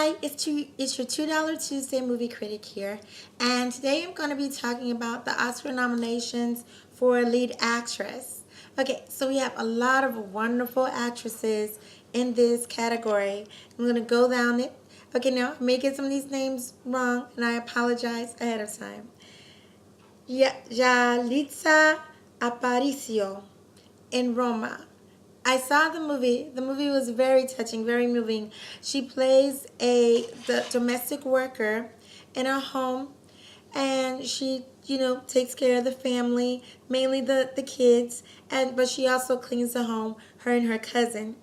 Hi, it's your $2 Tuesday movie critic here, and today I'm going to be talking about the Oscar nominations for lead actress. Okay, so we have a lot of wonderful actresses in this category. I'm going to go down it. Okay, now I may get some of these names wrong, and I apologize ahead of time. Yalitza Aparicio in Roma. I saw the movie. The movie was very touching, very moving. She plays the domestic worker in a home, and she, takes care of the family, mainly the kids, but she also cleans the home, her and her cousin.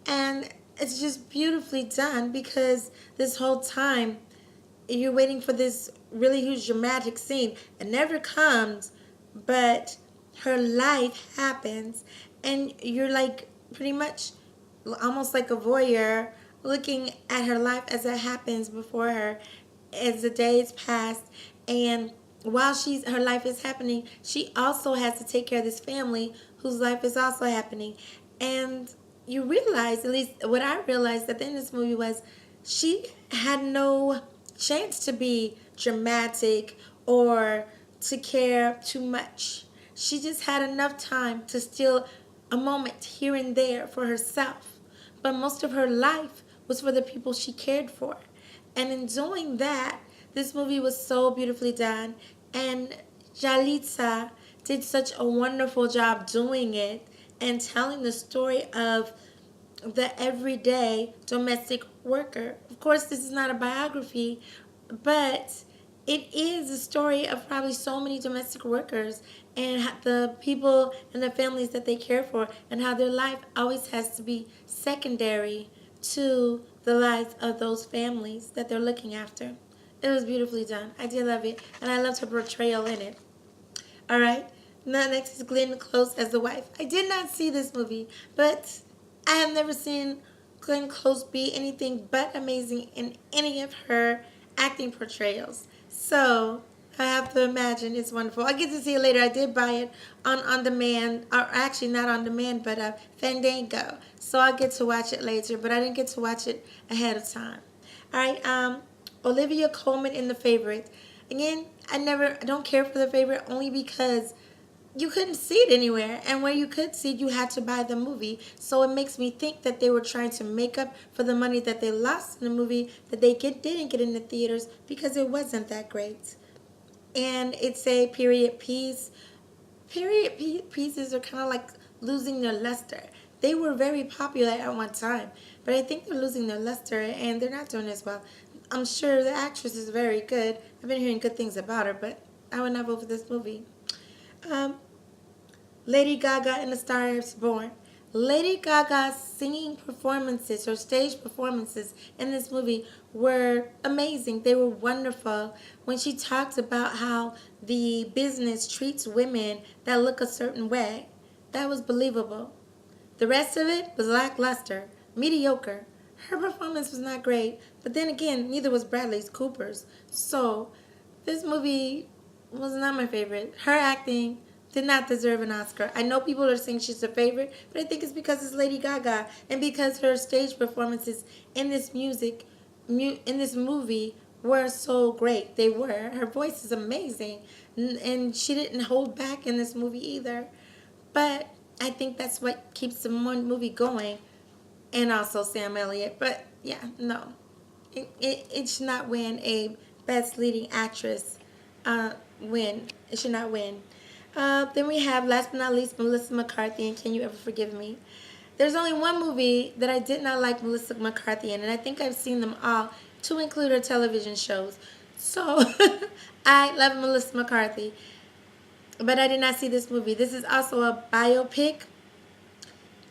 And it's just beautifully done because this whole time you're waiting for this really huge dramatic scene. It never comes, but her life happens, and you're like pretty much almost like a voyeur looking at her life as it happens before her as the days pass. And while her life is happening, she also has to take care of this family whose life is also happening. And you realize, at least what I realized at the end of this movie, was she had no chance to be dramatic or to care too much. She just had enough time to steal a moment here and there for herself. But most of her life was for the people she cared for. And in doing that, this movie was so beautifully done. And Jalitza did such a wonderful job doing it and telling the story of the everyday domestic worker. Of course, this is not a biography, but it is a story of probably so many domestic workers and the people and the families that they care for, and how their life always has to be secondary to the lives of those families that they're looking after. It was beautifully done. I did love it, and I loved her portrayal in it. All right. Now next is Glenn Close as the wife. I did not see this movie, but I have never seen Glenn Close be anything but amazing in any of her acting portrayals. So I have to imagine it's wonderful. I get to see it later. I did buy it on demand, or actually not on demand, but Fandango. So I'll get to watch it later, but I didn't get to watch it ahead of time. All right. Olivia Colman in The Favorite. Again, I don't care for The Favorite only because you couldn't see it anywhere, and where you could see it, you had to buy the movie. So it makes me think that they were trying to make up for the money that they lost in the movie that didn't get in the theaters because it wasn't that great. And it's a period piece. Pieces are kind of like losing their luster. They were very popular at one time, but I think they're losing their luster and they're not doing as well. I'm sure the actress is very good. I've been hearing good things about her, but I would not vote for this movie. Um, Lady Gaga and A Star is Born. Lady Gaga's singing performances, her stage performances in this movie were amazing. They were wonderful. When she talked about how the business treats women that look a certain way, that was believable. The rest of it was lackluster, mediocre. Her performance was not great, but then again, neither was Bradley Cooper's. So, this movie was not my favorite. Her acting did not deserve an Oscar. I know people are saying she's a favorite, but I think it's because it's Lady Gaga and because her stage performances in in this movie were so great. They were. Her voice is amazing, and she didn't hold back in this movie either. But I think that's what keeps the movie going, and also Sam Elliott. But yeah, no, it should not win a Best Leading Actress. Win. It should not win. Then we have, last but not least, Melissa McCarthy and Can You Ever Forgive Me? There's only one movie that I did not like Melissa McCarthy in, and I think I've seen them all, to include her television shows. So I love Melissa McCarthy, but I did not see this movie. This is also a biopic,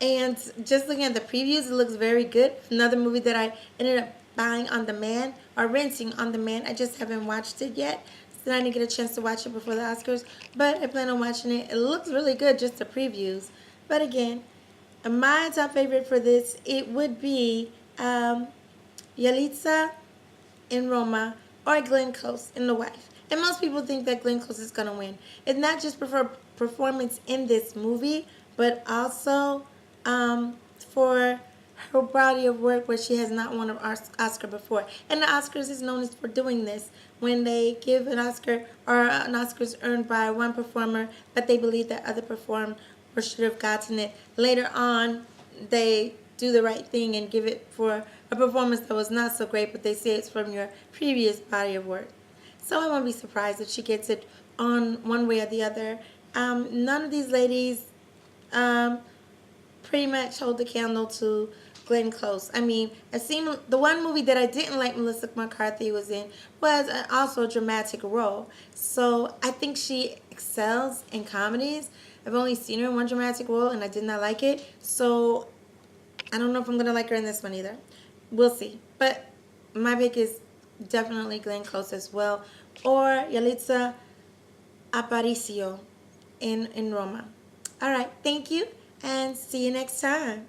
and just looking at the previews, it looks very good. Another movie that I ended up buying on demand or renting on demand. I just haven't watched it yet, so I didn't get a chance to watch it before the Oscars. But I plan on watching it. It looks really good, just the previews. But again, my top favorite for this, it would be Yalitza in Roma or Glenn Close in The Wife. And most people think that Glenn Close is going to win. It's not just for her performance in this movie, but also for her body of work where she has not won an Oscar before. And the Oscars is known for doing this when they give an Oscar or an Oscar is earned by one performer, but they believe that other performed or should have gotten it. Later on, they do the right thing and give it for a performance that was not so great, but they say it's from your previous body of work. So I won't be surprised if she gets it on one way or the other. None of these ladies um, pretty much hold the candle to Glenn Close. I mean, I've seen the one movie that I didn't like Melissa McCarthy was in was also a dramatic role. So I think she excels in comedies. I've only seen her in one dramatic role and I did not like it. So I don't know if I'm going to like her in this one either. We'll see. But my pick is definitely Glenn Close as well. Or Yalitza Aparicio in Roma. All right. Thank you and see you next time.